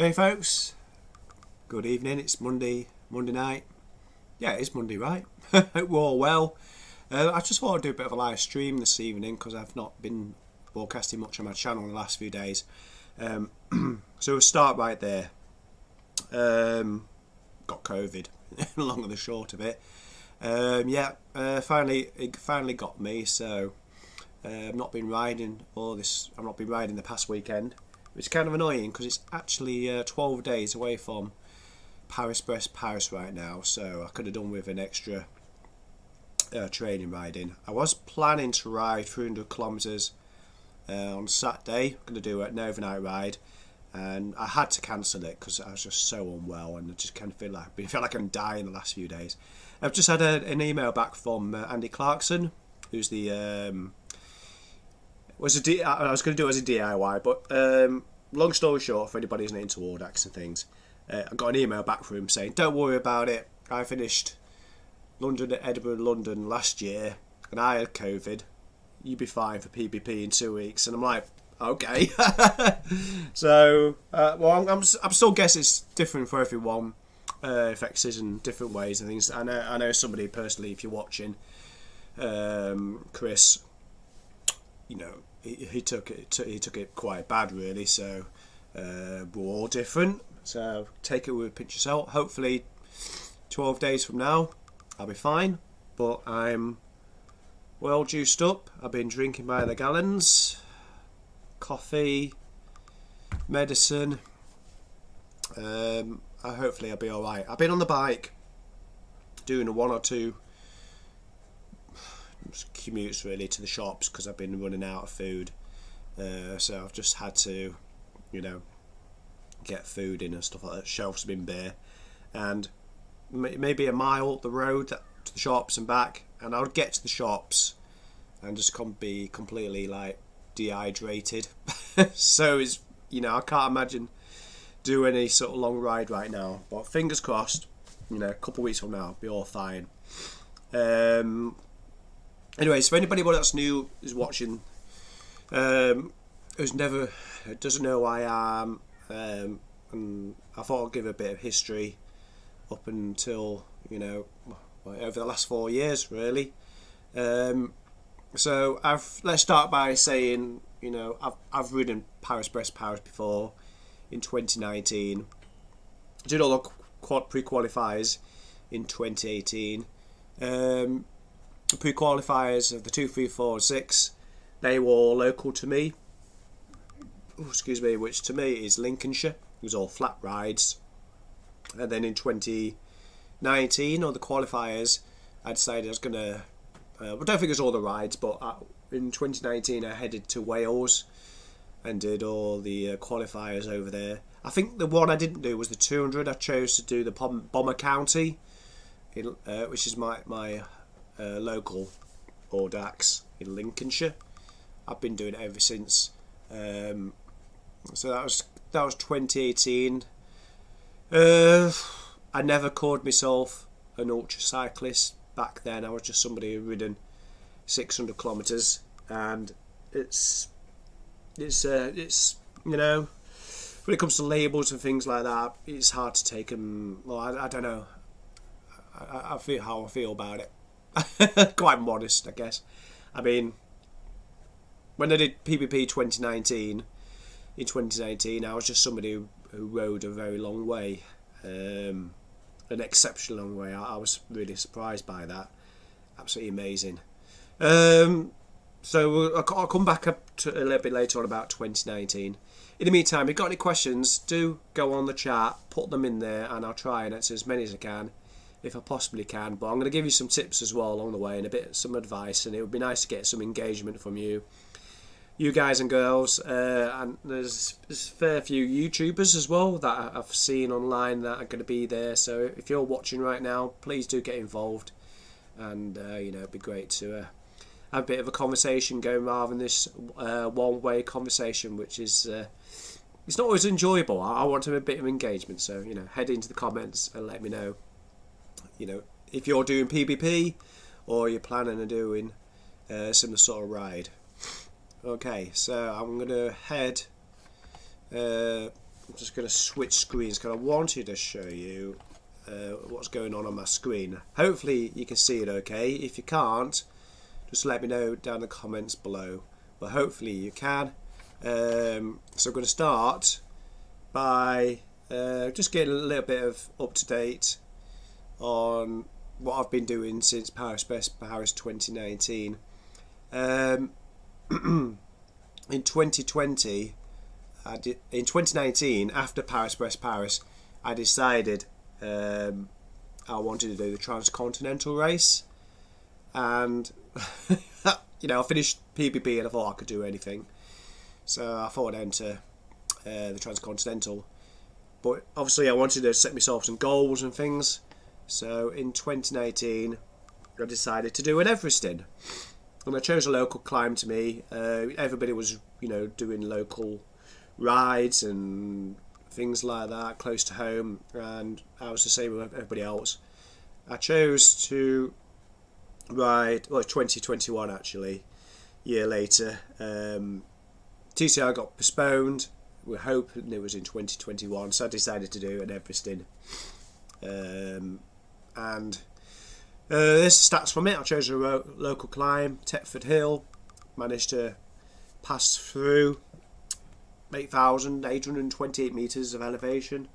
Hey folks, good evening. It's Monday night. Yeah, it's Monday, right? Hope we're all well. I just thought I'd do a bit of a live stream this evening because I've not been broadcasting much on my channel in the last few days. So we'll start right there. Got COVID, long and the short of it. It finally got me. So I've not been riding I've not been riding the past weekend. It's kind of annoying because it's actually 12 days away from Paris Brest Paris right now, so I could have done with an extra training riding. I was planning to ride 300 kilometres on Saturday. I'm going to do an overnight ride, and I had to cancel it because I was just so unwell, and I just kind of feel like I'm dying the last few days. I've just had an email back from Andy Clarkson, who's the I was going to do it as a DIY, but long story short, for anybody who's not into audax and things, I got an email back from him saying, don't worry about it, I finished Edinburgh, London last year, and I had COVID, you'd be fine for PBP in 2 weeks. And I'm like, okay. So, I'm still guessing it's different for everyone, affects us in different ways and things. I know somebody personally, if you're watching, Chris, you know, he took it quite bad, really. So we're all different. So take it with a pinch of salt. Hopefully, 12 days from now, I'll be fine. But I'm well juiced up. I've been drinking by the gallons, coffee, medicine. Hopefully I'll be all right. I've been on the bike, doing a 1 or 2 commutes really to the shops because I've been running out of food, so I've just had to, you know, get food in and stuff like that. Shelves have been bare, and maybe a mile up the road to the shops and back, and I would get to the shops and just be completely like dehydrated. So it's, you know, I can't imagine doing any sort of long ride right now, but fingers crossed, you know, a couple of weeks from now I'll be all fine. Anyways, for anybody that's new is watching, doesn't know who I am, and I thought I'd give a bit of history up until, you know, over the last 4 years really. So let's start by saying, you know, I've ridden Paris Brest Paris before in 2019. Did all the pre-qualifiers in 2018. Pre-qualifiers of the 2, 3, 4 and 6, they were all local to me. Excuse me, which to me is Lincolnshire. It was all flat rides. And then in 2019, or the qualifiers, I decided I was going to, I don't think it was all the rides, but in 2019 I headed to Wales and did all the qualifiers over there. I think the one I didn't do was the 200. I chose to do the Bomber County, which is my local audax in Lincolnshire. I've been doing it ever since. So that was 2018. I never called myself an ultra cyclist back then. I was just somebody who ridden 600 kilometres, and it's you know, when it comes to labels and things like that, it's hard to take them. Well, I don't know. I feel how I feel about it. Quite modest, I guess. I mean, when I did PBP 2019, in 2019, I was just somebody who rode a very long way, an exceptionally long way. I was really surprised by that. Absolutely amazing. So I'll come back up to a little bit later on about 2019. In the meantime, if you've got any questions, do go on the chat, put them in there, and I'll try and answer as many as I can, if I possibly can. But I'm going to give you some tips as well along the way, and some advice, and it would be nice to get some engagement from you guys and girls. And there's a fair few YouTubers as well that I've seen online that are going to be there. So if you're watching right now, please do get involved, and you know, it'd be great to have a bit of a conversation going rather than this one-way conversation, which is it's not always enjoyable. I want to have a bit of engagement, so, you know, head into the comments and let me know, you know, if you're doing PBP or you're planning on doing similar sort of ride. Okay, so I'm going to head I'm just going to switch screens because I wanted to show you what's going on my screen. Hopefully you can see it okay. If you can't, just let me know down in the comments below, but hopefully you can. So I'm going to start by just getting a little bit of up to date on what I've been doing since Paris Brest Paris 2019. In 2020, in 2019, after Paris Brest Paris, I decided I wanted to do the transcontinental race, and you know, I finished PBB and I thought I could do anything, so I thought I'd enter the transcontinental. But obviously I wanted to set myself some goals and things, so in 2019 I decided to do an Everesting. And I chose a local climb to me. Everybody was, you know, doing local rides and things like that close to home, and I was the same with everybody else. I chose to ride, well, 2021 actually, year later. TCR got postponed. We're hoping it was in 2021, so I decided to do an Everesting. And this stats from it. I chose a local climb, Tetford Hill, managed to pass through 8,828 metres of elevation.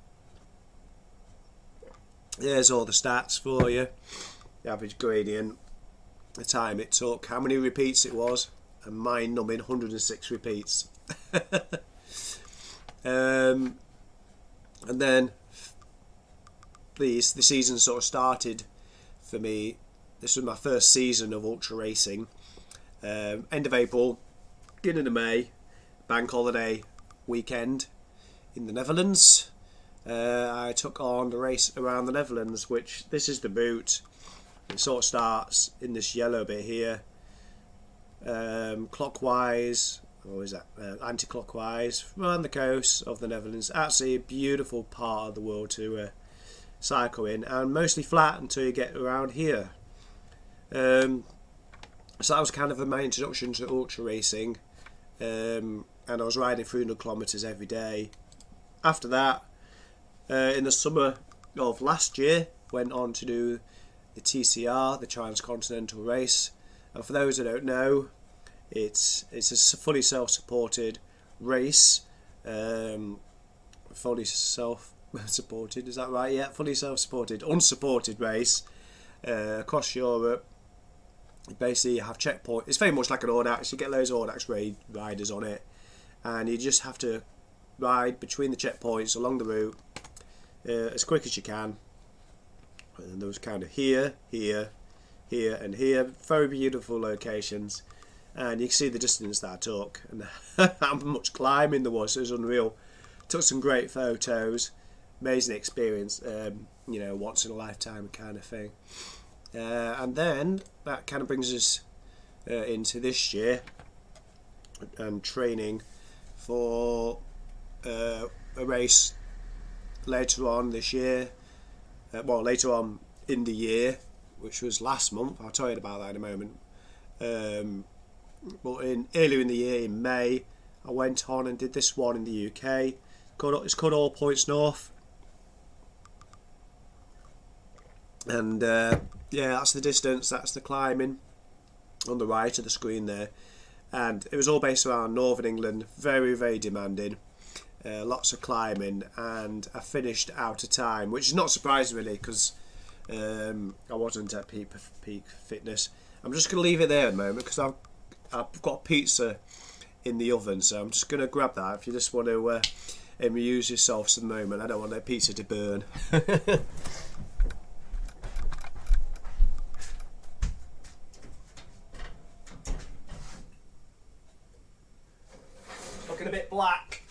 There's all the stats for you. The average gradient, the time it took, how many repeats it was, and mind-numbing 106 repeats. And then the season sort of started for me. This was my first season of ultra racing. End of April, beginning of May, bank holiday weekend in the Netherlands. I took on the race around the Netherlands, which this is the route. It sort of starts in this yellow bit here, clockwise, or is that anti-clockwise, around the coast of the Netherlands. Absolutely a beautiful part of the world to cycle in, and mostly flat until you get around here. So that was kind of my introduction to ultra racing, and I was riding 300 kilometres every day. After that, in the summer of last year, went on to do the TCR, the Transcontinental Race. And for those that don't know, it's a fully self-supported race, fully self-supported, is that right? Yeah, fully self-supported, unsupported race across Europe. Basically you have checkpoints. It's very much like an audax. You get loads of audax riders on it, and you just have to ride between the checkpoints along the route as quick as you can. And there was kind of here, here, here and here. Very beautiful locations, and you can see the distance that I took and how much climbing there was. It was unreal. Took some great photos. Amazing experience, you know, once in a lifetime kind of thing. And then that kind of brings us into this year and training for a race later on this year, well, later on in the year, which was last month. I'll tell you about that in a moment. But earlier in the year, in May, I went on and did this one in the UK. It's called All Points North, and yeah, that's the distance, that's the climbing on the right of the screen there. And it was all based around Northern England, very, very demanding, lots of climbing, and I finished out of time, which is not surprising really, because I wasn't at peak fitness. I'm just going to leave it there at the moment because I've got pizza in the oven, so I'm just going to grab that. If you just want to amuse yourself for the moment, I don't want that pizza to burn. Looking a bit black.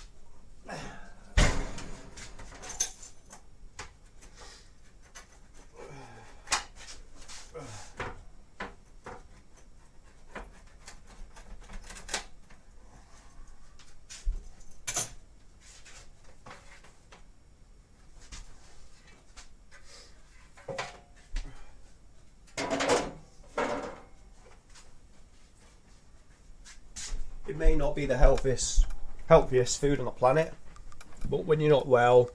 It may not be the healthiest food on the planet, but when you're not well,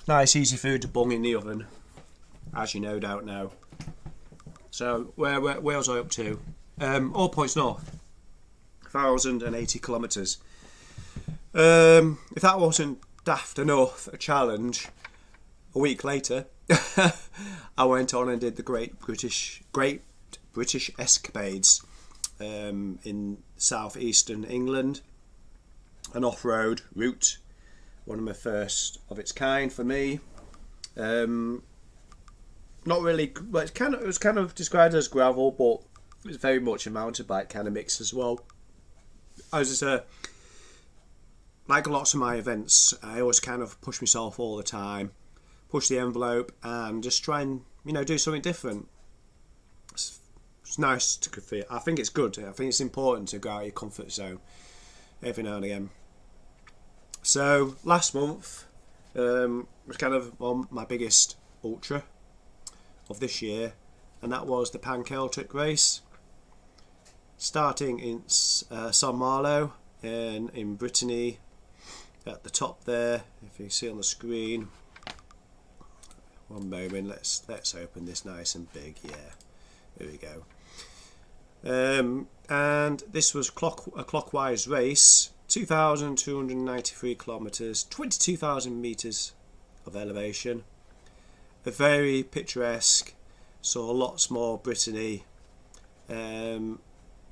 nice easy food to bung in the oven, as you no doubt know. So where was I up to? All points north, 1,080 kilometres. If that wasn't daft enough a challenge, a week later I went on and did the Great British Escapades in southeastern England, an off-road route, one of my first of its kind for me. Not really, well, it was kind of described as gravel, but it was very much a mountain bike kind of mix as well. I was just like lots of my events, I always kind of push myself all the time, push the envelope, and just try and do something different. It's nice to feel. I think it's good. I think it's important to go out of your comfort zone every now and again. So last month was kind of my biggest ultra of this year, and that was the Pan-Celtic race, starting in San Malo in Brittany. At the top there, if you see on the screen. One moment, let's open this nice and big. Yeah, there we go. And this was a clockwise race, 2,293 kilometres, 22,000 metres of elevation. A very picturesque, saw lots more Brittany that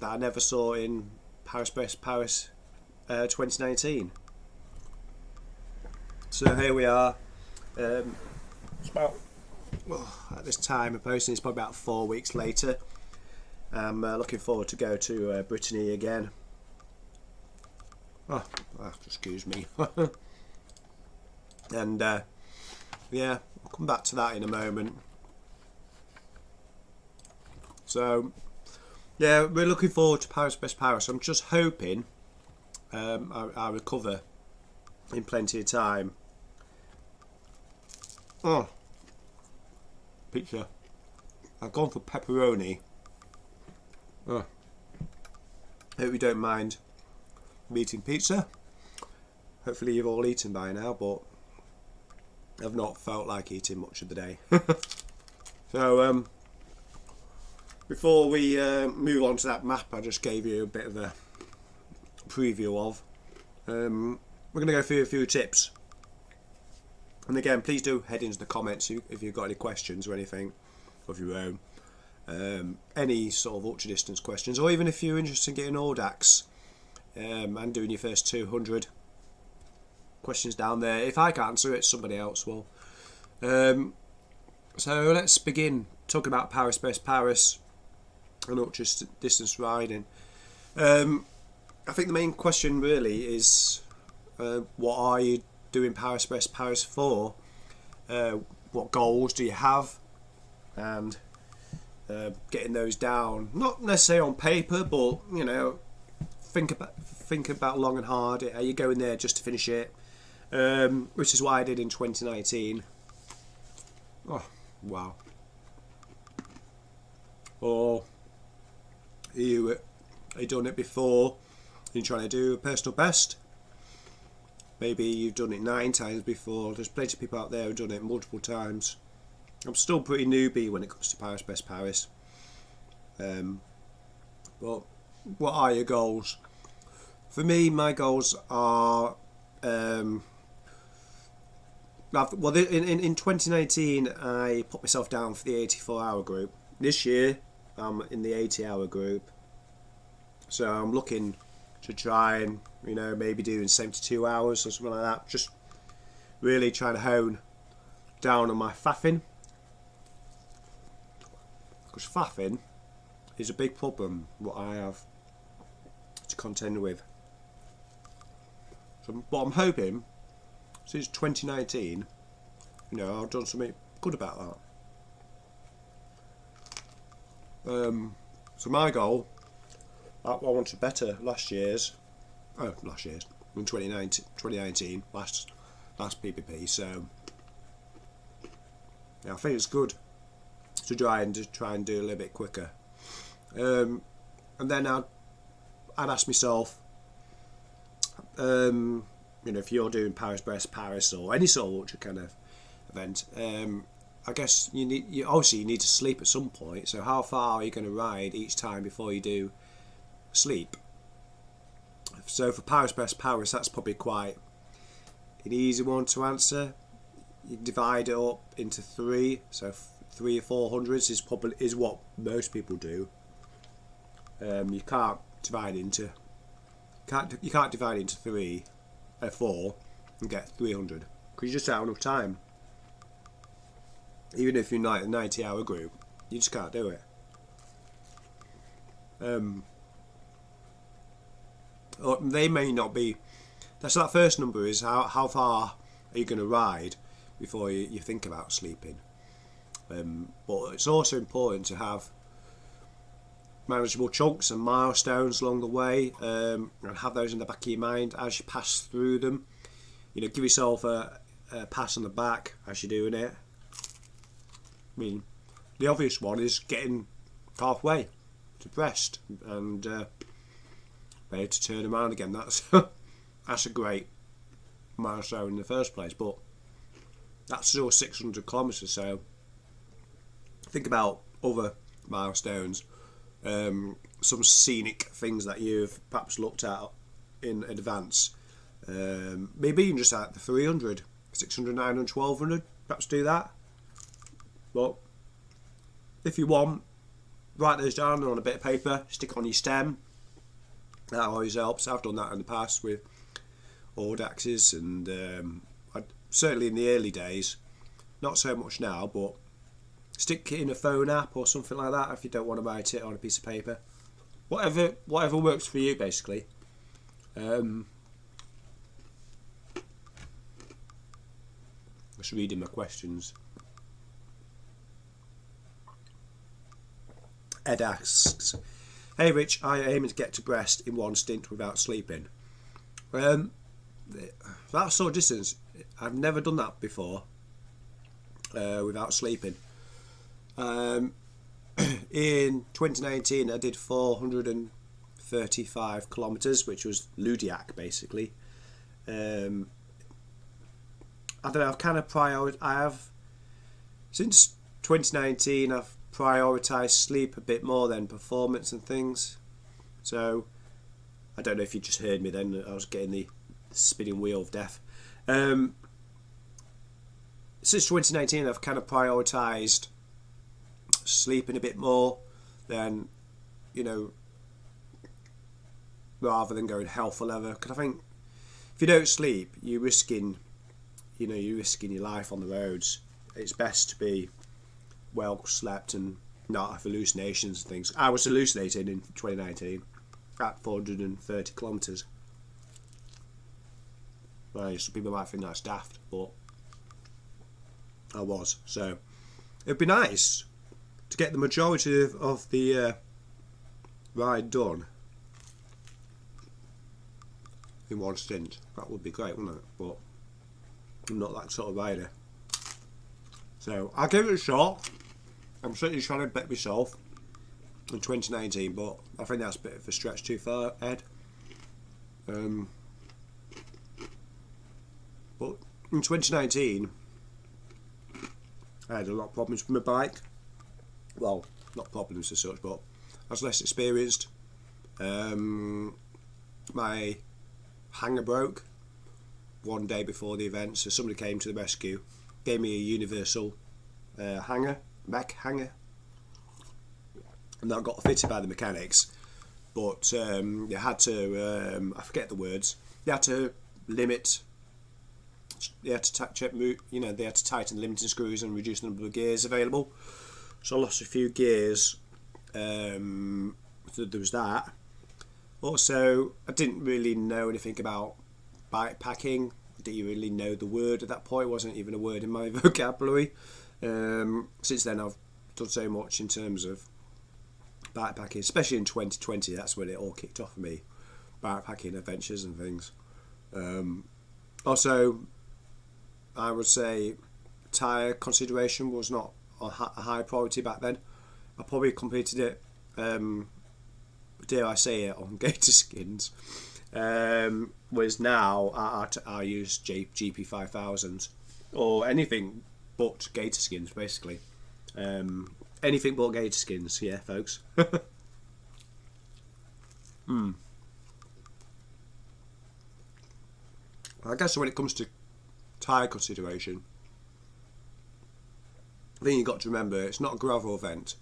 I never saw in Paris Brest Paris 2019. So here we are. It's about, at this time of posting, it's probably about 4 weeks later. I'm looking forward to go to Brittany again. Excuse me. And yeah, I'll come back to that in a moment. So yeah, we're looking forward to Paris Brest Paris. I'm just hoping I recover in plenty of time. Oh, pizza. I've gone for pepperoni. Oh, hope you don't mind me eating pizza. Hopefully you've all eaten by now, but I've not felt like eating much of the day. So before we move on to that map I just gave you a bit of a preview of, we're going to go through a few tips. And again, please do head into the comments if you've got any questions or anything of your own. Any sort of ultra distance questions, or even if you're interested in getting audax and doing your first 200, questions down there. If I can't answer it, somebody else will. So let's begin talking about Paris Brest Paris and ultra distance riding. I think the main question really is, what are you doing Paris Brest Paris for? What goals do you have? And getting those down, not necessarily on paper, but think about long and hard. Are you going there just to finish it? Which is what I did in 2019. Oh wow. Or are you done it before? You're trying to do a personal best. Maybe you've done it 9 times before. There's plenty of people out there who've done it multiple times. I'm still pretty newbie when it comes to Paris Brest Paris. But what are your goals? For me, my goals are in 2019 I put myself down for the 84-hour group. This year I'm in the 80-hour group. So I'm looking to try and maybe doing 72 hours or something like that. Just really trying to hone down on my faffing, because faffing is a big problem what I have to contend with. So, but I'm hoping since 2019 I've done something good about that. So my goal, I wanted better in 2019, last PPP. So yeah, I think it's good to try and do a little bit quicker. And then I'd ask myself, you know, if you're doing Paris Brest Paris or any sort of ultra kind of event, I guess you obviously need to sleep at some point. So how far are you going to ride each time before you do sleep? So for Paris Brest Paris, that's probably quite an easy one to answer. You divide it up into 3, so 3 or 400s is what most people do. You can't divide into you can't divide into 3 or 4 and get 300 because you just don't have enough time. Even if you're a 90-hour group, you just can't do it. Or they may not be. So that first number is how far are you going to ride before you think about sleeping. But it's also important to have manageable chunks and milestones along the way, and have those in the back of your mind as you pass through them. You know, give yourself a pat on the back as you're doing it. I mean, the obvious one is getting halfway to Brest and ready to turn around again. That's a great milestone in the first place, but that's still 600 kilometres. So think about other milestones, some scenic things that you've perhaps looked at in advance. Maybe even just at the 300, 600, 900, 1200, perhaps do that. But if you want, write those down on a bit of paper, stick on your stem. That always helps. I've done that in the past with audaxes, and certainly in the early days, not so much now, but stick it in a phone app or something like that if you don't want to write it on a piece of paper. Whatever works for you, basically. Just reading my questions. Ed asks, "Hey Rich, I aim to get to Brest in one stint without sleeping." That sort of distance, I've never done that before without sleeping. In 2019 I did 435 kilometres, which was Ludiac basically. I don't know, since 2019 I've prioritised sleep a bit more than performance and things. So I don't know if you just heard me then, I was getting the spinning wheel of death. Since 2019 I've kind of prioritised sleeping a bit more than, you know, rather than going hell for leather, because I think if you don't sleep you're risking your life on the roads. It's best to be well slept and not have hallucinations and things. I was hallucinating in 2019 at 430 kilometres. Right, some people might think that's daft, but I was. So it'd be nice to get the majority of the ride done in one stint. That would be great, wouldn't it? But I'm not that sort of rider. So I'll give it a shot. I'm certainly trying to bet myself in 2019, but I think that's a bit of a stretch too far, Ed. But in 2019 I had a lot of problems with my bike. Well, not problems as such, but I was less experienced. My hanger broke one day before the event, so somebody came to the rescue, gave me a universal hanger, mech hanger, and that got fitted by the mechanics. But you had to, I forget the words, you had to limit, they had to they had to tighten the limiting screws and reduce the number of gears available. So I lost a few gears. So there was that. Also, I didn't really know anything about bikepacking. Didn't really know the word at that point. It wasn't even a word in my vocabulary. Since then I've done so much in terms of bikepacking, especially in 2020. That's when it all kicked off for me, bikepacking adventures and things. Also, I would say tyre consideration was not a high priority back then. I probably completed it, dare I say it, on gator skins. Whereas now I use GP 5000s or anything but gator skins, basically. Anything but gator skins, yeah, folks. I guess when it comes to tyre consideration, I think you've got to remember it's not a gravel event.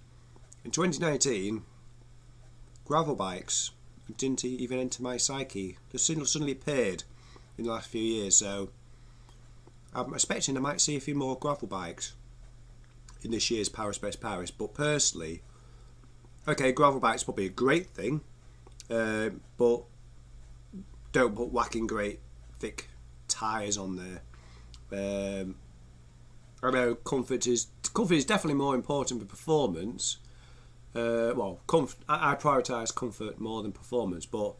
In 2019, gravel bikes didn't even enter my psyche. They suddenly appeared in the last few years, so I'm expecting I might see a few more gravel bikes in this year's Paris Brest Paris. But personally, okay, gravel bikes probably a great thing, but don't put whacking great thick tyres on there. I know comfort is definitely more important than performance. Well, I prioritise comfort more than performance, but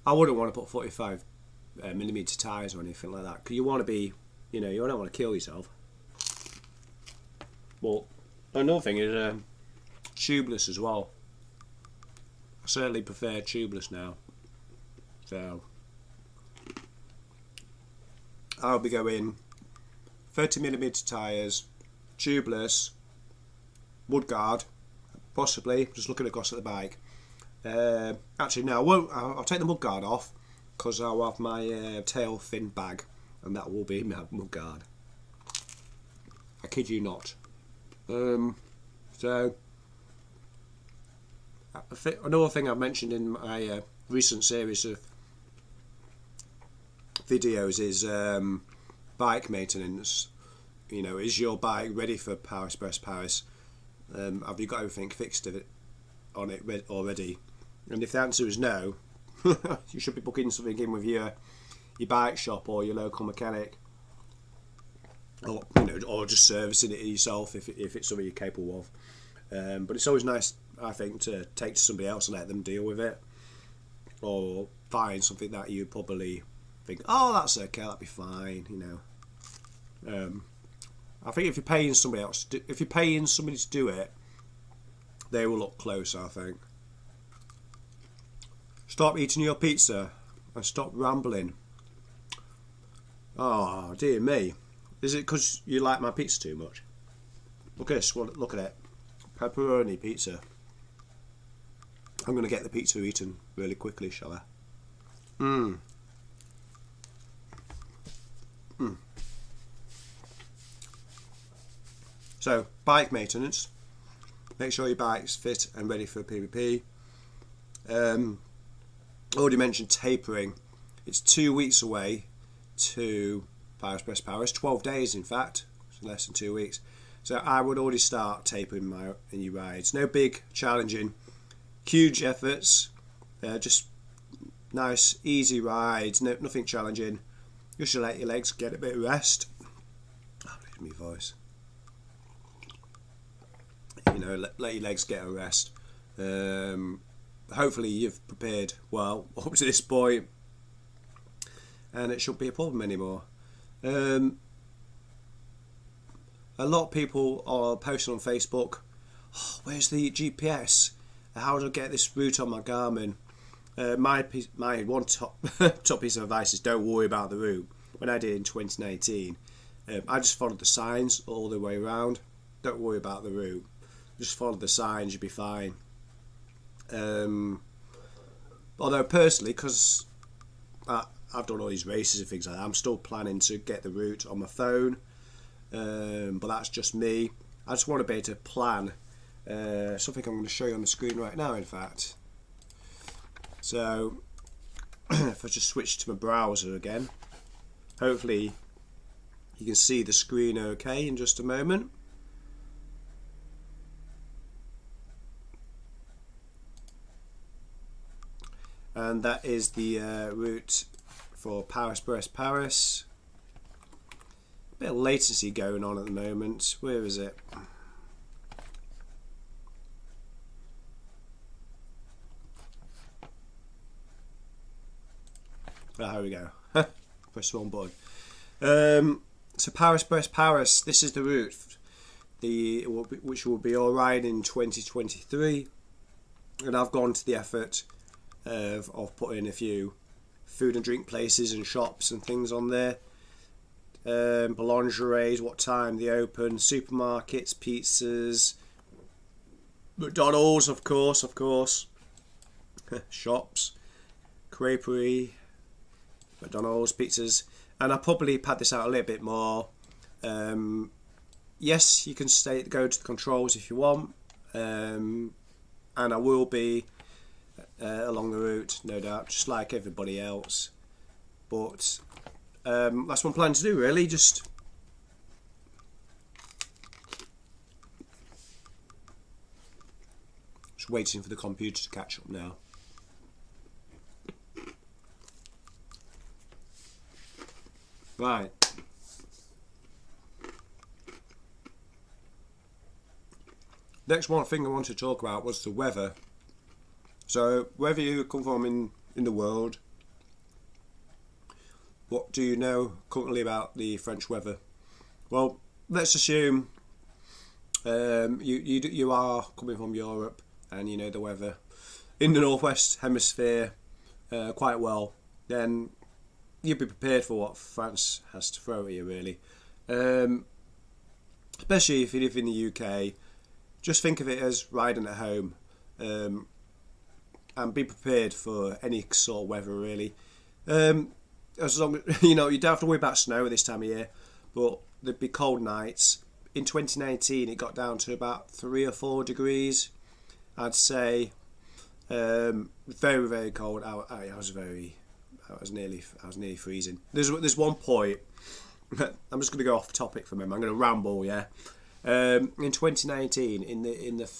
I wouldn't want to put 45mm tyres or anything like that, because you want to be, you don't want to kill yourself. But another thing is tubeless as well. I certainly prefer tubeless now, so I'll be going 30mm tyres, tubeless, mudguard, possibly, just looking across at the bike. Actually no, I won't. I'll take the mudguard off, because I'll have my tail fin bag, and that will be my mudguard. I kid you not. So another thing I've mentioned in my recent series of videos is bike maintenance. Is your bike ready for Paris Brest Paris? Have you got everything fixed on it already? And if the answer is no, you should be booking something in with your bike shop or your local mechanic, or just servicing it yourself if it's something you're capable of. But it's always nice, I think, to take to somebody else and let them deal with it, or find something that you probably think, oh, that's okay, that'll be fine. I think if you're paying somebody to do it, they will look close, I think. Stop eating your pizza and stop rambling. Oh dear me, is it because you like my pizza too much? Look at this. Look at it, pepperoni pizza. I'm going to get the pizza eaten really quickly, shall I? So, bike maintenance. Make sure your bike's fit and ready for PvP. Already mentioned tapering. It's 2 weeks away to Paris Brest Paris. 12 days, in fact. It's less than 2 weeks. So I would already start tapering in your rides. No big, challenging, huge efforts. Just nice, easy rides. Nothing challenging. Just to let your legs get a bit of rest. Oh, lose my voice. Let your legs get a rest. Hopefully you've prepared well up to this point, and it shouldn't be a problem anymore. A lot of people are posting on Facebook, oh, where's the GPS? How do I get this route on my Garmin? My one top piece of advice is don't worry about the route. When I did in 2019, I just followed the signs all the way around. Don't worry about the route. Just follow the signs, you'll be fine. Although personally, because I've done all these races and things like that, I'm still planning to get the route on my phone. But that's just me. I just want to be able to plan. Something I'm going to show you on the screen right now, in fact. So, if I just switch to my browser again, hopefully you can see the screen okay in just a moment. And that is the route for Paris Brest Paris. A bit of latency going on at the moment. Where is it? Oh, here we go. Press the wrong button. So Paris Brest Paris. This is the route, which will be all right in 2023, and I've gone to the effort of putting a few food and drink places and shops and things on there. Boulangeries, what time they open, supermarkets, pizzas, McDonald's, of course, shops, creperie, McDonald's, pizzas, and I'll probably pad this out a little bit more. Yes, you can go to the controls if you want, and I will be along the route, no doubt, just like everybody else. But that's what I'm planning to do, really. Just waiting for the computer to catch up now. Right. Next one thing I wanted to talk about was the weather. So, wherever you come from in the world, what do you know currently about the French weather? Well, let's assume you are coming from Europe and you know the weather in the northwest hemisphere quite well. Then you'll be prepared for what France has to throw at you, really. Especially if you live in the UK, just think of it as riding at home, and be prepared for any sort of weather, really. As long as, you don't have to worry about snow at this time of year, but there'd be cold nights. In 2019, it got down to about 3 or 4 degrees, I'd say. Very, very cold. I was nearly freezing. There's one point. I'm just going to go off topic for a moment. I'm going to ramble, yeah. In 2019, in the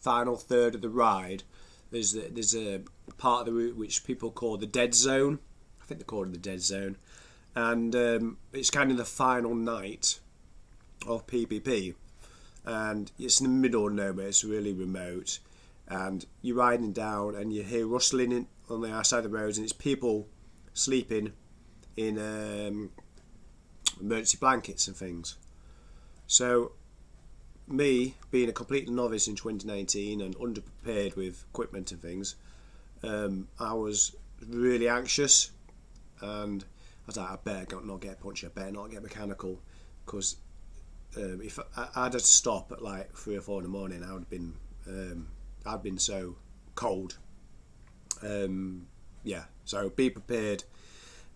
final third of the ride, there's a part of the route which people call the dead zone. I think they call it the dead zone, and it's kind of the final night of PPP, and it's in the middle of nowhere. It's really remote, and you're riding down, and you hear rustling on the outside of the roads, and it's people sleeping in emergency blankets and things. So, me being a complete novice in 2019 and underprepared with equipment and things, I was really anxious. And I was like, I better not get punchy, I better not get mechanical, because if I'd had to stop at like 3 or 4 in the morning, I'd been so cold. Yeah, so be prepared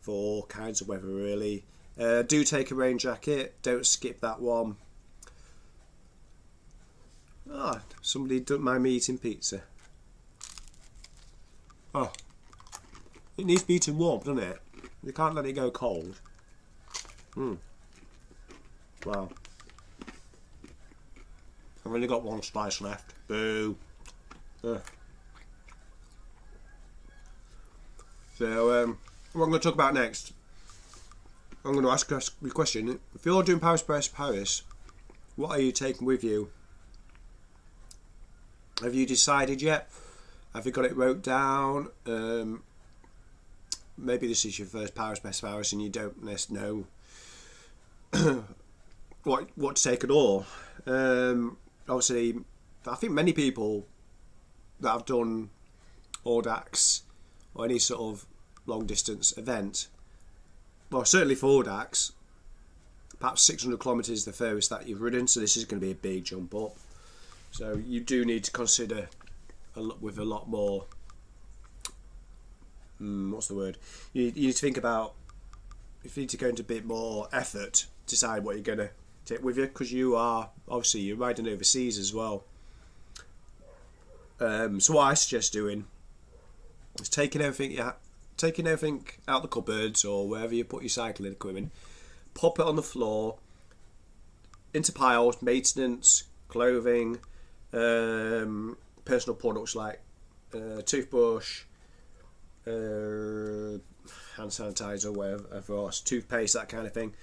for all kinds of weather, really. Do take a rain jacket, don't skip that one. Somebody don't mind me eating pizza. Oh, it needs to be eaten warm, doesn't it? You can't let it go cold. Wow. I've only got one slice left. Boo. So, what I'm going to talk about next, I'm going to ask you a question. If you're doing Paris Brest Paris, what are you taking with you? Have you decided yet? Have you got it wrote down? Maybe this is your first Paris Brest Paris and you don't know what to take at all. Obviously, I think many people that have done audax or any sort of long distance event, well, certainly for audax, perhaps 600 kilometres is the furthest that you've ridden, so this is going to be a big jump up. So you do need to consider with a lot more. What's the word? You need to think about. If you need to go into a bit more effort, decide what you're going to take with you, because you're riding overseas as well. So what I suggest doing is taking everything out the cupboards or wherever you put your cycling equipment, pop it on the floor into piles, maintenance, clothing, personal products like toothbrush, hand sanitizer, whatever else, toothpaste, that kind of thing,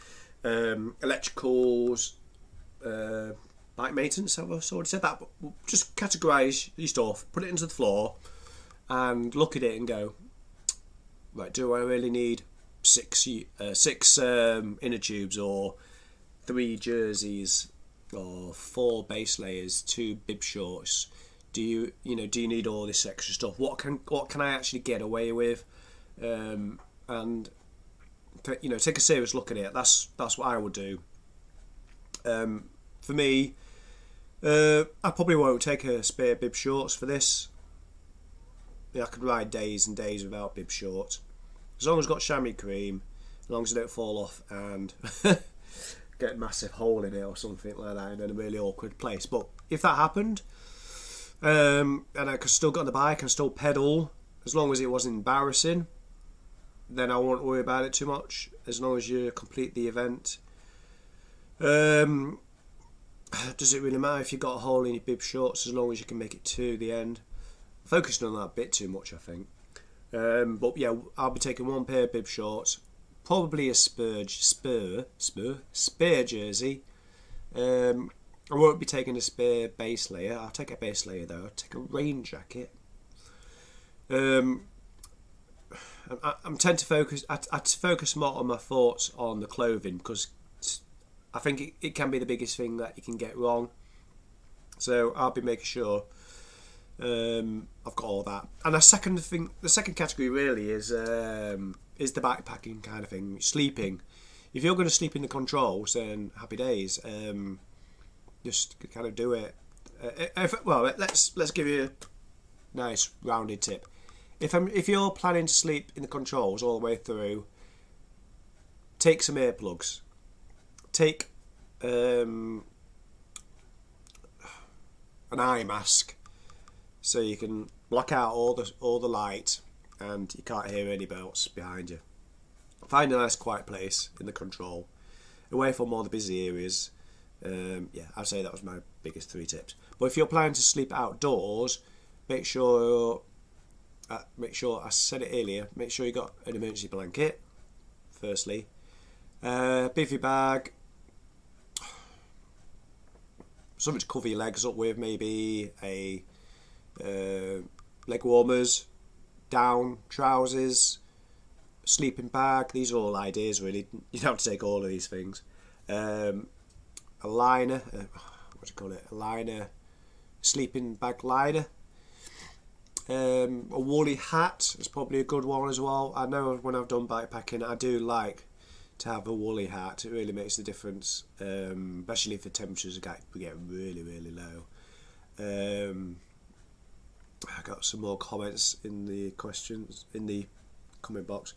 electricals, bike maintenance. I've already said that, but just categorise your stuff, put it into the floor, and look at it and go, right, do I really need six inner tubes, or 3 jerseys, or 4 base layers, 2 bib shorts? Do you need all this extra stuff? What can I actually get away with? and take a serious look at it. That's what I would do. For me, I probably won't take a spare bib shorts for this. I could ride days and days without bib shorts, as long as I've got chamois cream, as long as they don't fall off and get a massive hole in it or something like that in a really awkward place. But if that happened, and I could still get on the bike and still pedal, as long as it wasn't embarrassing, then I won't worry about it too much, as long as you complete the event. Does it really matter if you've got a hole in your bib shorts, as long as you can make it to the end? Focusing on that a bit too much, I think. But yeah, I'll be taking one pair of bib shorts, probably a spare jersey. I won't be taking a spare base layer. I'll take a base layer though. I'll take a rain jacket. I tend to focus. I focus more on my thoughts on the clothing, because I think it can be the biggest thing that you can get wrong. So I'll be making sure I've got all that. And the second category really is the bikepacking kind of thing, sleeping. If you're going to sleep in the controls, then happy days. Just kind of do it. Let's give you a nice rounded tip. If you're planning to sleep in the controls all the way through, take some earplugs. Take an eye mask, so you can block out all the light and you can't hear any belts behind you. Find a nice quiet place in the control, away from all the busy areas. I'd say that was my biggest 3 tips. But if you're planning to sleep outdoors, make sure I said it earlier, make sure you got an emergency blanket firstly, bivy bag, something to cover your legs up with, maybe a leg warmers, down trousers, sleeping bag. These are all ideas really. You don't have to take all of these things. A liner, a liner, sleeping bag liner. A woolly hat is probably a good one as well. I know when I've done bikepacking, I do like to have a woolly hat. It really makes a difference, especially if the temperatures get really, really low. I got some more comments in the comment box.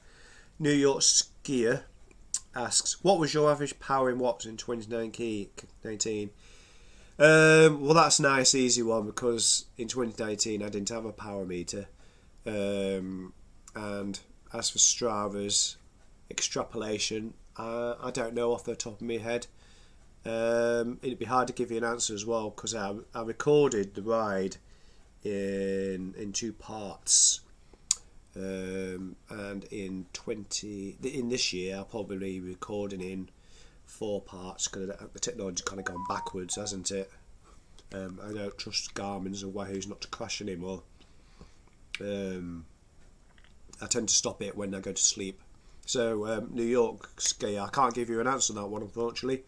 New York Skier asks, what was your average power in watts in 2019? Well, that's a nice easy one, because in 2019 I didn't have a power meter, and as for Strava's extrapolation, I don't know off the top of my head. It'd be hard to give you an answer as well, because I recorded the ride in 2 parts, and in this year I'll probably be recording in 4 parts, because the technology's kind of gone backwards, hasn't it? I don't trust Garmin's or Wahoo's not to crash anymore. I tend to stop it when I go to sleep. So New York Skier, I can't give you an answer on that one, unfortunately.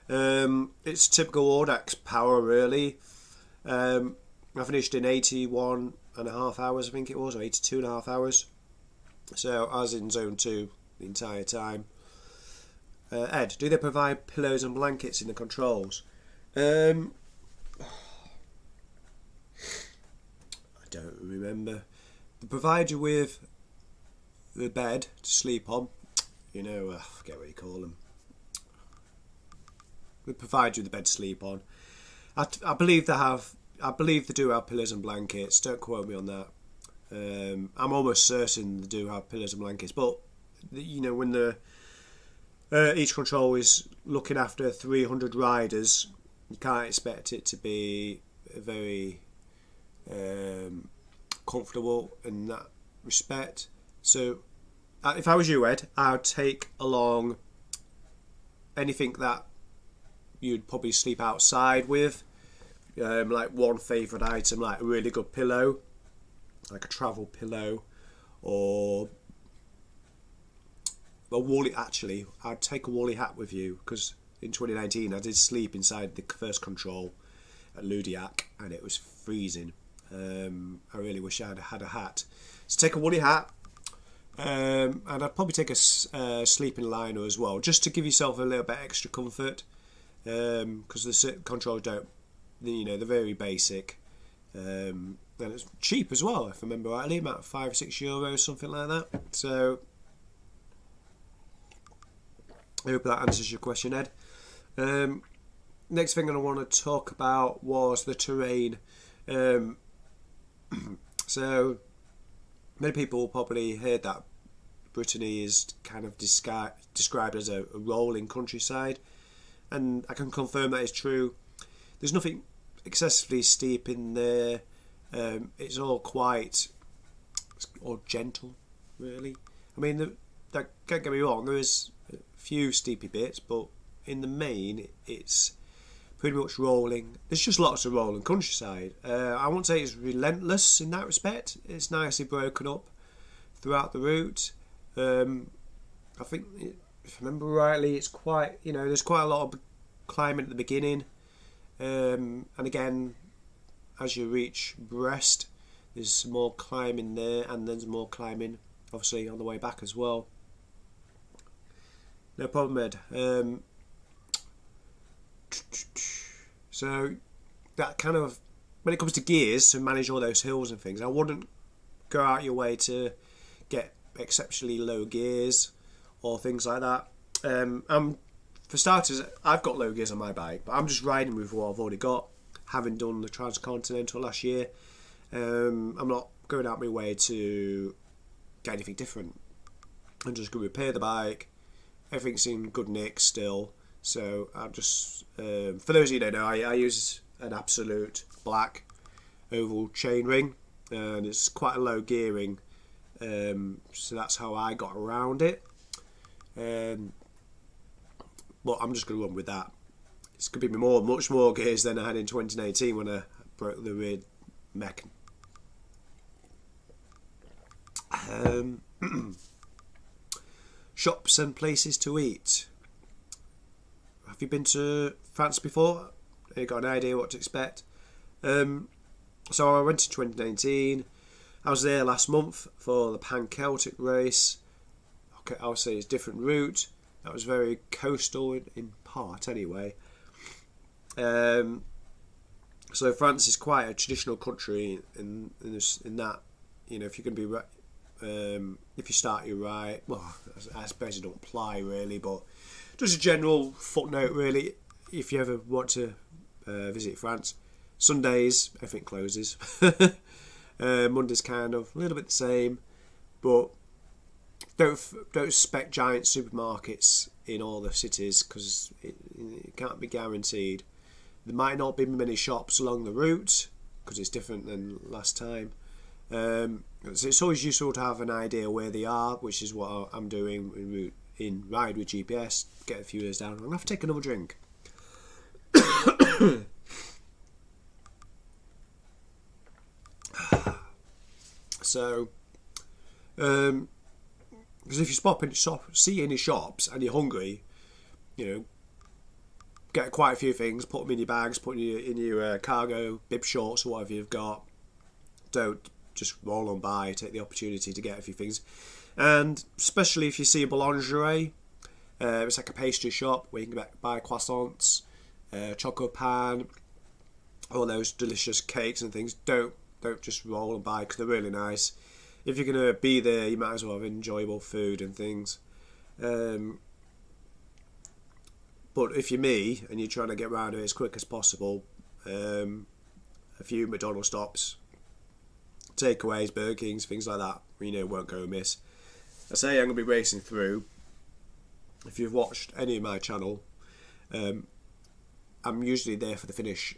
It's typical audax power really. I finished in 81.5 hours, I think it was, or 82.5 hours. So I was in zone 2 the entire time. Ed, do they provide pillows and blankets in the controls? I don't remember. They provide you with the bed to sleep on. I forget what you call them. They provide you the bed to sleep on. I believe they do have pillows and blankets. Don't quote me on that. I'm almost certain they do have pillows and blankets. But when each control is looking after 300 riders, you can't expect it to be very comfortable in that respect. So if I was you, Ed, I would take along anything that you'd probably sleep outside with, like one favourite item, like a really good pillow, like a travel pillow, or a woolly. Actually, I'd take a woolly hat with you, because in 2019 I did sleep inside the first control at Ludiac and it was freezing. I really wish I had a hat. So take a woolly hat, And I'd probably take a sleeping liner as well, just to give yourself a little bit extra comfort, because the controls don't, they're very basic. And it's cheap as well, if I remember rightly, about €5 or €6, something like that. So I hope that answers your question, Ed. Next thing I want to talk about was the terrain. So many people probably heard that Brittany is kind of described as a rolling countryside, and I can confirm that is true. There's nothing excessively steep in there. It's all quite or gentle, really. I mean, don't get me wrong, there is a few steepy bits, but in the main, it's pretty much rolling. There's just lots of rolling countryside. I won't say it's relentless in that respect. It's nicely broken up throughout the route. I think, if I remember rightly, it's quite, there's quite a lot of climbing at the beginning. And again, as you reach Brest, there's some more climbing there, and there's more climbing, obviously, on the way back as well. No problem, Ed. So that kind of, when it comes to gears, to manage all those hills and things, I wouldn't go out your way to get exceptionally low gears or things like that. For starters, I've got low gears on my bike, but I'm just riding with what I've already got, having done the Transcontinental last year. I'm not going out my way to get anything different. I'm just going to repair the bike. Everything's in good nick still. So I'm just, for those of you who don't know, I use an absolute black oval chainring, and it's quite a low gearing, so that's how I got around it. But I'm just going to run with that. It's going to be much more gears than I had in 2018 when I broke the rear mech. Shops and places to eat. Have you been to France before? Have you got an idea what to expect? So I went in 2019. I was there last month for the Pan-Celtic race. Okay, I'll say it's a different route. That was very coastal in part, anyway. So France is quite a traditional country in that, if you're going to be, if you start your ride, well, I suppose it don't apply really, but just a general footnote really. If you ever want to visit France, Sundays everything closes. Monday's kind of a little bit the same, but don't expect giant supermarkets in all the cities, because it can't be guaranteed. There might not be many shops along the route because it's different than last time. So it's always useful to have an idea where they are, which is what I'm doing in Ride with GPS. Get a few days down. I'm going to have to take another drink. So, because if you see any shops and you're hungry, get quite a few things, put them in your bags, put them in your cargo, bib shorts or whatever you've got. Don't just roll on by, take the opportunity to get a few things. And especially if you see a boulangerie, it's like a pastry shop where you can buy croissants, choco pan, all those delicious cakes and things. Don't just roll and buy, because they're really nice. If you're going to be there, you might as well have enjoyable food and things. But if you're me and you're trying to get around it as quick as possible, a few McDonald's stops, takeaways, Burger Kings, things like that, won't go amiss. I say I'm going to be racing through. If you've watched any of my channel, I'm usually there for the finish.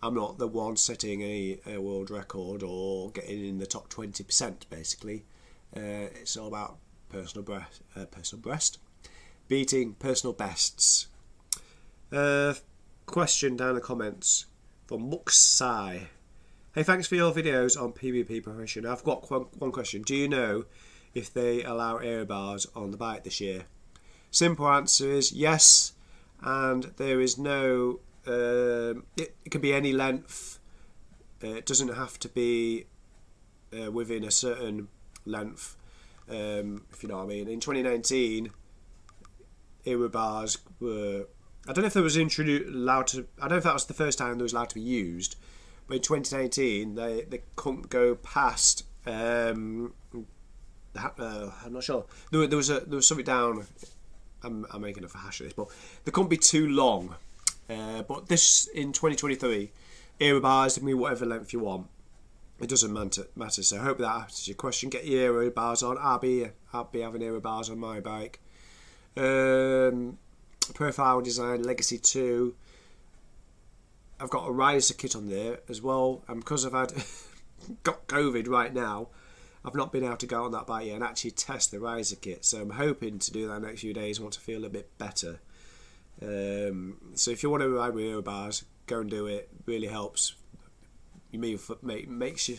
I'm not the one setting a world record or getting in the top 20%, basically. It's all about personal best, beating personal bests. Question down in the comments from Muxai. Hey, thanks for your videos on PvP progression. I've got one question. Do you know if they allow air bars on the bike this year? Simple answer is yes, and there is no... it can be any length. It doesn't have to be within a certain length. if you know what I mean. In 2019, aero bars were, I don't know if there was allowed to, I don't know if that was the first time they was allowed to be used, but in 2019 they couldn't go past. I'm not sure. There was something down. I'm making a hash of this, but they couldn't be too long. But this in 2023, aero bars can be whatever length you want. It doesn't matter. So I hope that answers your question. Get your aero bars on. I'll be having aero bars on my bike. Profile design Legacy 2. I've got a riser kit on there as well, and because I've got COVID right now, I've not been able to go on that bike yet and actually test the riser kit. So I'm hoping to do that in the next few days. I want to feel a bit better. So if you want to ride with aero bars, go and do it. Really helps. You makes you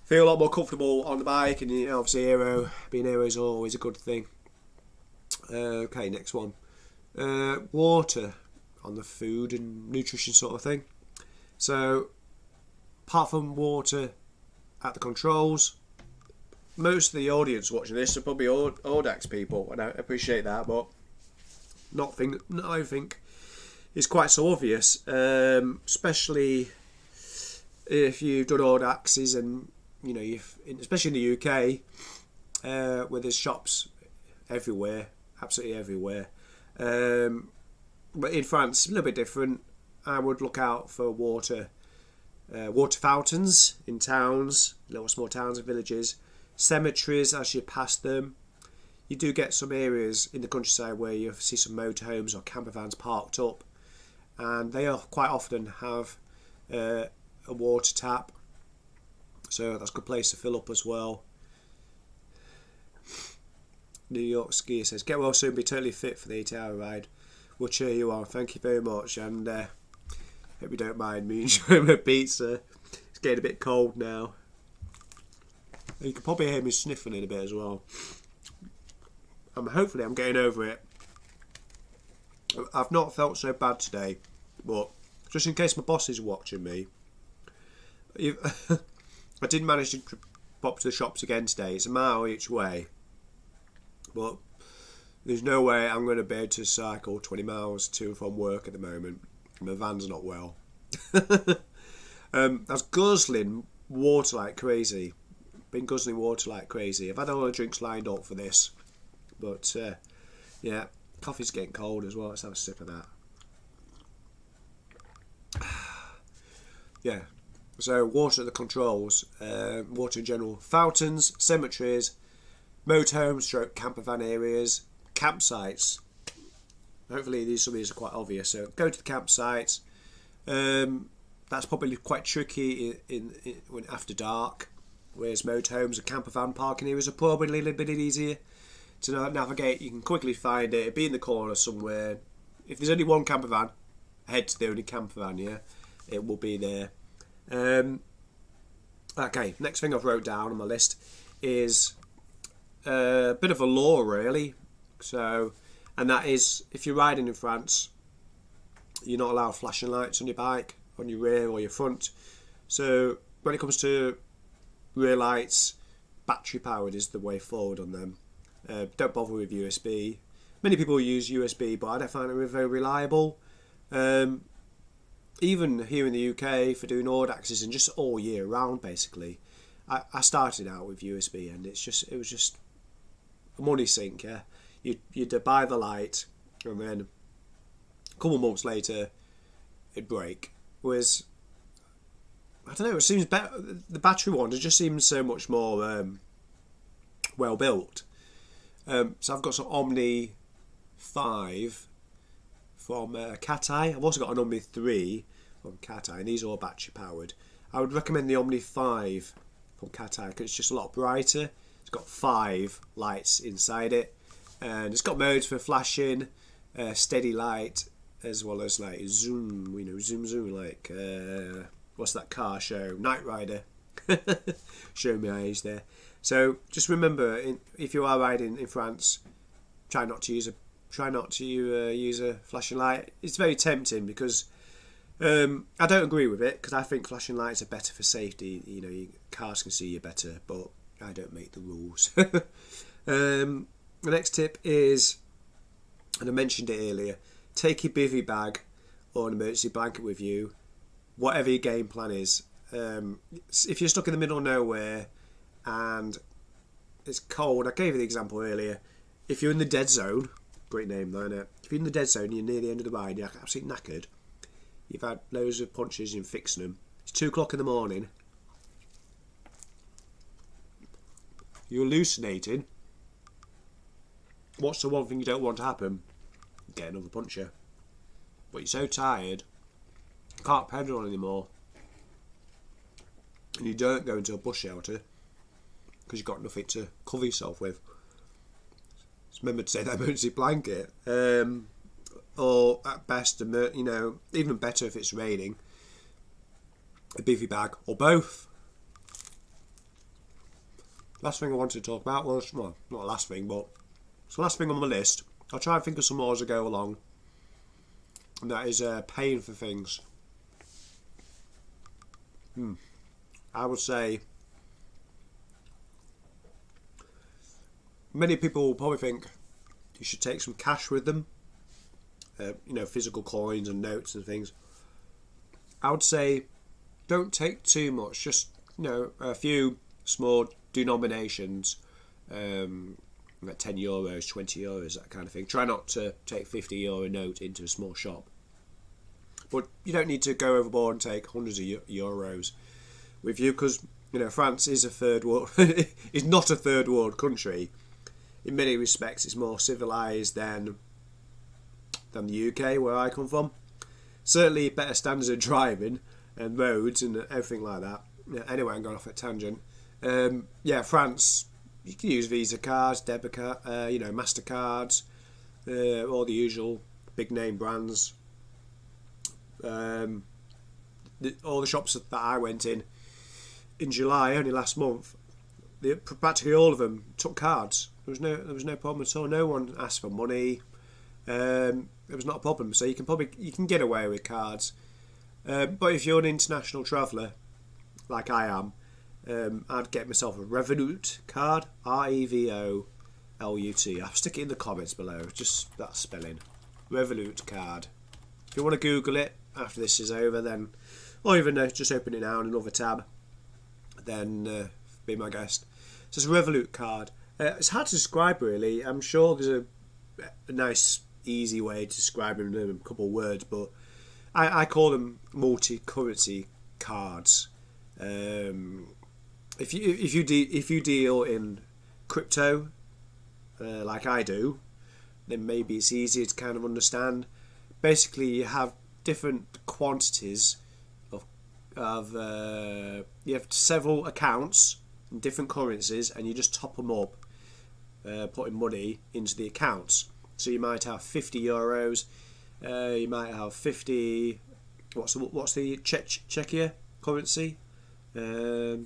feel a lot more comfortable on the bike, and obviously being aero is always a good thing. Okay, next one. Water on the food and nutrition sort of thing. So apart from water at the controls, most of the audience watching this are probably audax people, and I appreciate that, but not everything is quite so obvious, especially if you've done audaxes, and especially in the UK, where there's shops everywhere, absolutely everywhere. But in France, a little bit different. I would look out for water fountains in towns, little small towns and villages, cemeteries as you pass them. You do get some areas in the countryside where you see some motorhomes or camper vans parked up, and they quite often have a water tap, so that's a good place to fill up as well. New York skier says, get well soon, be totally fit for the 8-hour ride. We'll cheer you on. Thank you very much, and hope you don't mind me enjoying my pizza. It's getting a bit cold now. You can probably hear me sniffing in a bit as well. Hopefully I'm getting over it. I've not felt so bad today, but just in case my boss is watching me, I did manage to pop to the shops again today. It's a mile each way, but there's no way I'm going to be able to cycle 20 miles to and from work at the moment. My van's not well. I was guzzling water like crazy. Been guzzling water like crazy. I've had all the drinks lined up for this, but yeah, coffee's getting cold as well. Let's have a sip of that. Yeah, so water at the controls, water in general, fountains, cemeteries, motorhomes, camper van areas, campsites. Hopefully some of these are quite obvious. So go to the campsites. That's probably quite tricky when after dark, whereas motorhomes and camper van parking areas are probably a little bit easier to navigate. You can quickly find it. It'll be in the corner somewhere. If there's only one camper van, head to the only camper van. Yeah, it will be there. Okay, next thing I've wrote down on my list is a bit of a law, really. So, and that is, if you're riding in France, you're not allowed flashing lights on your bike, on your rear or your front. So when it comes to rear lights, battery powered is the way forward on them. Don't bother with USB. Many people use USB, but I don't find it very reliable. Even here in the UK, for doing audaxes and just all year round, basically, I started out with USB, and it was just a money sink. Yeah, you'd buy the light, and then a couple of months later, it'd break. Whereas, I don't know, it seems better. The battery one, it just seems so much more well built. So I've got some Omni 5 from Cateye. I've also got an Omni 3 from Cateye, and these are all battery powered. I would recommend the Omni 5 from Cateye because it's just a lot brighter. It's got 5 lights inside it, and it's got modes for flashing, steady light, as well as like zoom, zoom, like what's that car show? Knight Rider. Showing my age there. So just remember, if you are riding in France, try not to use a flashing light. It's very tempting because I don't agree with it, because I think flashing lights are better for safety. Your cars can see you better, but I don't make the rules. The next tip is, and I mentioned it earlier, take your bivvy bag or an emergency blanket with you, whatever your game plan is. If you're stuck in the middle of nowhere and it's cold, I gave you the example earlier. If you're in the dead zone, great name though, isn't it? If you're in the dead zone, you're near the end of the ride, you're absolutely knackered, you've had loads of punches, you're fixing them, it's 2 o'clock in the morning, you're hallucinating, what's the one thing you don't want to happen? Get another puncher. But you're so tired, you can't pedal anymore, and you don't go into a bush shelter because you've got nothing to cover yourself with. Just remember to take that emergency blanket, or at best, even better if it's raining, a bivvy bag, or both. Last thing I wanted to talk about was, well, not the last thing, but it's the last thing on my list. I'll try and think of some more as I go along, and that is paying for things. I would say many people will probably think you should take some cash with them, physical coins and notes and things. I would say don't take too much, just a few small denominations, like €10, €20, that kind of thing. Try not to take €50 note into a small shop, but you don't need to go overboard and take hundreds of euros with you, because France is a third world is not a third world country. In many respects, it's more civilised than the UK, where I come from. Certainly better standards of driving and roads and everything like that. Anyway, I'm going off at a tangent. France, you can use Visa cards, debit card, MasterCards, all the usual big name brands. All the shops that I went in July, only last month, practically all of them took cards. There was no problem at all. No one asked for money. It was not a problem. So you can get away with cards. But if you're an international traveller, like I am, I'd get myself a Revolut card, Revolut. I'll stick it in the comments below, just that spelling, Revolut card. If you want to Google it after this is over, then, or even just open it now in another tab, then be my guest. So it's a Revolut card. It's hard to describe, really. I'm sure there's a nice, easy way to describe them in a couple of words, but I call them multi-currency cards. If you deal in crypto, like I do, then maybe it's easier to kind of understand. Basically, you have different quantities you have several accounts in different currencies, and you just top them up, putting money into the accounts. So you might have €50. You might have 50. What's the Czechia currency? Lira?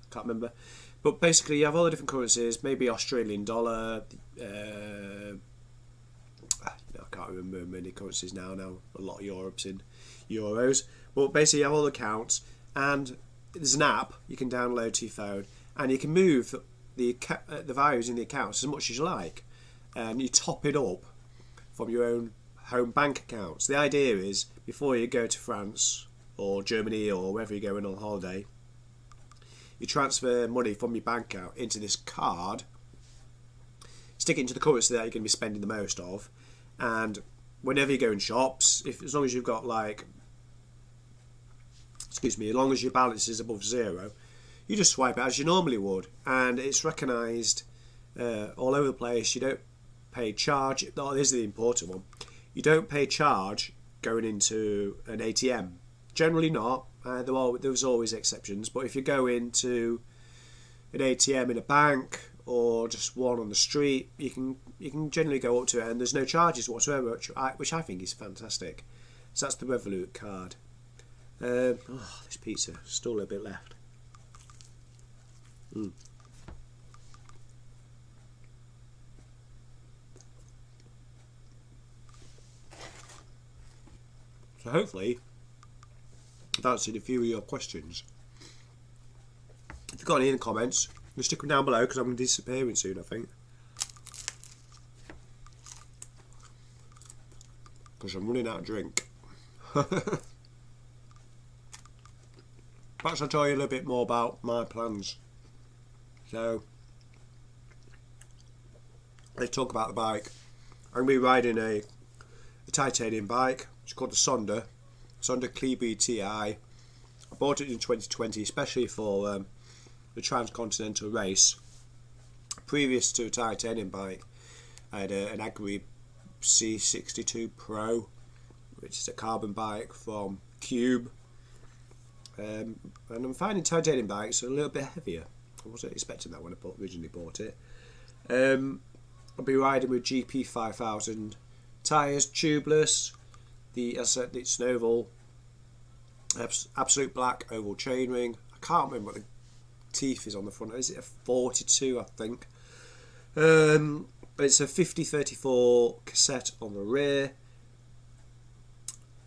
Can't remember. But basically, you have all the different currencies. Maybe Australian dollar. I can't remember many currencies now. A lot of Europe's in euros. But basically, you have all the accounts, and there's an app you can download to your phone, and you can move the values in the accounts as much as you like, and you top it up from your own home bank accounts. The idea is, before you go to France or Germany or wherever you're going on holiday, you transfer money from your bank account into this card, stick it into the currency that you're going to be spending the most of, and whenever you go in shops, as long as you've got as long as your balance is above zero, you just swipe it as you normally would, and it's recognised all over the place. You don't pay charge. Oh, this is the important one. You don't pay charge going into an ATM. Generally not. There's always exceptions, but if you go into an ATM in a bank or just one on the street, you can generally go up to it, and there's no charges whatsoever, which I think is fantastic. So that's the Revolut card. This pizza, still a little bit left. So hopefully I've answered a few of your questions. you've got any in the comments, just stick them down below because I'm going to be disappearing soon, I think. Because I'm running out of drink. Perhaps I'll tell you a little bit more about my plans. So, let's talk about the bike. I'm going to be riding a titanium bike. It's called the Sonda Clibri TI. I bought it in 2020 especially for the transcontinental race. Previous to a titanium bike, I had an Agri C62 Pro, which is a carbon bike from Cube. And I'm finding titanium bikes are a little bit heavier. I wasn't expecting that when I originally bought it. I'll be riding with GP 5000 tyres, tubeless. It's an oval, absolute black oval chainring. I can't remember what the teeth is on the front. Is it a 42? I think. It's a 50-34 cassette on the rear.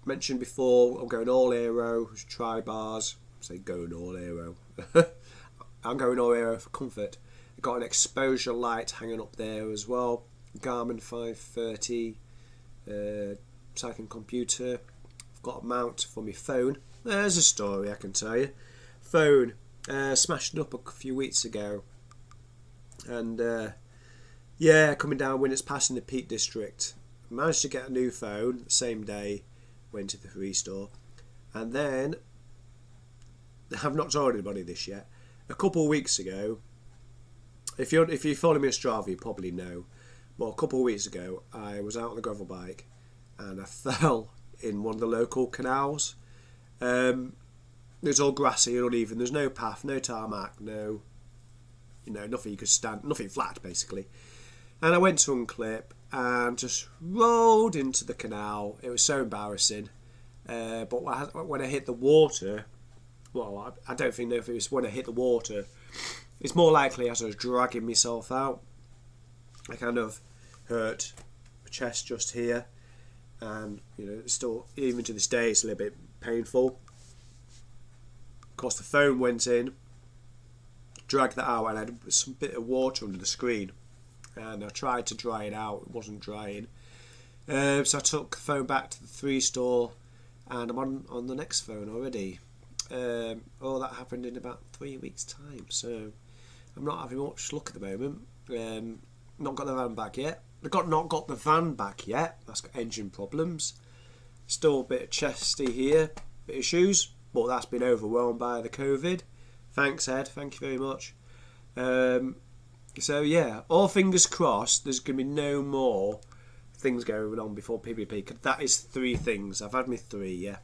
Mentioned before, I'm going all aero, tri-bars. Say going all aero. I'm going all aero for comfort. I've got an exposure light hanging up there as well. Garmin 530 cycling computer. I've got a mount for my phone. There's a story I can tell you. Phone smashed up a few weeks ago, and yeah, coming down when it's passing the Peak District. I managed to get a new phone the same day. Went to the free store, and then I've not told anybody this yet. A couple of weeks ago, if you follow me on Strava, you probably know. Well, a couple of weeks ago, I was out on the gravel bike, and I fell in one of the local canals. It's all grassy and uneven. There's no path, no tarmac, no, nothing you could stand, nothing flat basically. And I went to unclip and just rolled into the canal. It was so embarrassing. But when I hit the water, well, I don't know if it was when I hit the water. It's more likely as I was dragging myself out. I kind of hurt my chest just here, and it's still, even to this day, it's a little bit painful. Of course, the phone went in, dragged that out, and I had some bit of water under the screen. And I tried to dry it out, it wasn't drying. So I took the phone back to the free store, and I'm on the next phone already. All that happened in about 3 weeks' time, so I'm not having much luck at the moment. Not got the van back yet. Not got the van back yet. That's got engine problems. Still a bit chesty here, bit of issues, but that's been overwhelmed by the COVID. Thanks, Ed. Thank you very much. So yeah, all fingers crossed there's going to be no more things going on before PvP. That is 3 things. I've had me 3, yeah.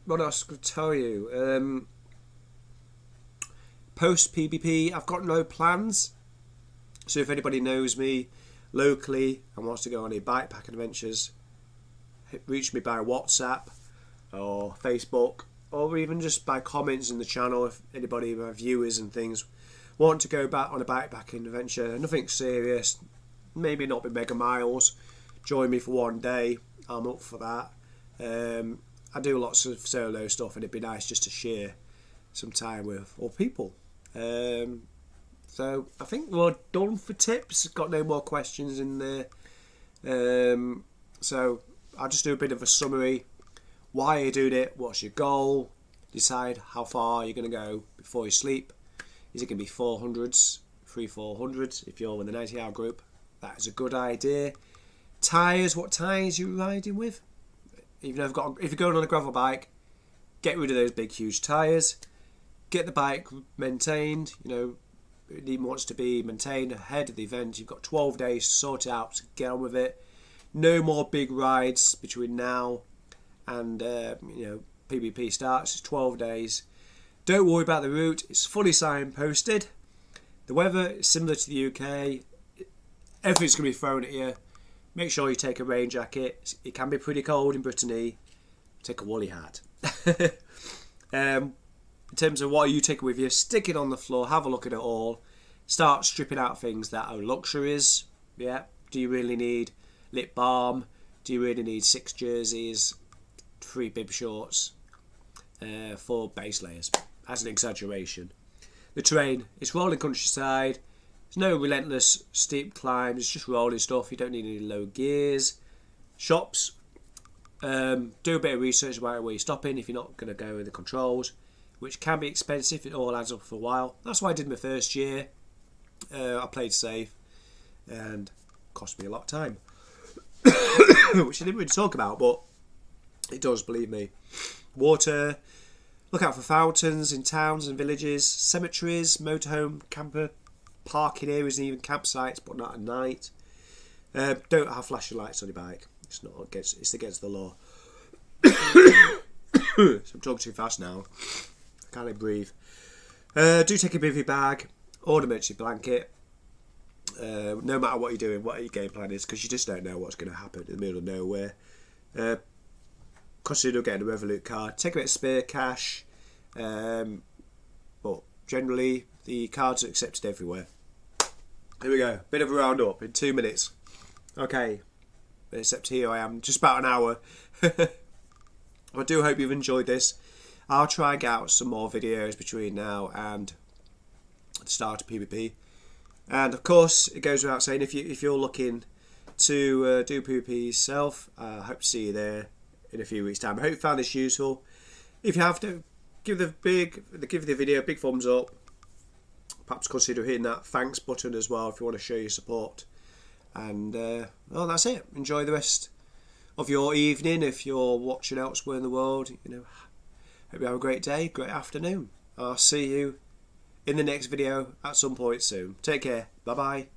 What else could I tell you? Post PvP, I've got no plans. So if anybody knows me locally and wants to go on any bikepacking adventures, reach me by WhatsApp or Facebook, or even just by comments in the channel. If anybody, my viewers and things, want to go back on a bikepacking adventure, nothing serious, maybe not be mega miles, join me for one day, I'm up for that. I do lots of solo stuff, and it'd be nice just to share some time with all people. So I think we're done for tips. Got no more questions in there. So I'll just do a bit of a summary. Why are you doing it? What's your goal? Decide how far you're going to go before you sleep. Is it going to be 400s, 400s? If you're in the 90-hour group, that is a good idea. Tyres, what tyres are you riding with? If you're going on a gravel bike, get rid of those big, huge tyres. Get the bike maintained. It wants to be maintained ahead of the event. You've got 12 days to sort it out, so get on with it. No more big rides between now and PvP starts. It's 12 days. Don't worry about the route, it's fully signposted. The weather is similar to the UK. Everything's going to be thrown at you. Make sure you take a rain jacket. It can be pretty cold in Brittany. Take a woolly hat. In terms of what are you taking with you, stick it on the floor, have a look at it all. Start stripping out things that are luxuries. Yeah. Do you really need lip balm? Do you really need 6 jerseys, 3 bib shorts, 4 base layers? as an exaggeration. The terrain, it's rolling countryside. There's no relentless steep climbs. It's just rolling stuff. You don't need any low gears. Shops. Do a bit of research about where you're stopping if you're not going to go in the controls, which can be expensive. It all adds up for a while. That's what I did my first year. I played safe and cost me a lot of time, which I didn't really talk about, but it does, believe me. Water. Look out for fountains in towns and villages, cemeteries, motorhome, camper, parking areas, and even campsites, but not at night. Don't have flashing lights on your bike. It's against the law. So I'm talking too fast now. I can't even breathe. Do take a bivvy bag or an emergency blanket. No matter what you're doing, what your game plan is, because you just don't know what's going to happen in the middle of nowhere. Consider getting a Revolut card. Take a bit of spare cash. But generally, the cards are accepted everywhere. Here we go. Bit of a roundup in 2 minutes. Okay. Except here I am, just about an hour. I do hope you've enjoyed this. I'll try and get out some more videos between now and the start of PvP. And of course, it goes without saying, if you're looking to do PvP yourself, I hope to see you there in a few weeks' time. I hope you found this useful. If you have to, give the video a big thumbs up. Perhaps consider hitting that thanks button as well if you want to show your support. And well, that's it. Enjoy the rest of your evening. If you're watching elsewhere in the world, hope you have a great day, great afternoon. I'll see you in the next video at some point soon. Take care. Bye bye.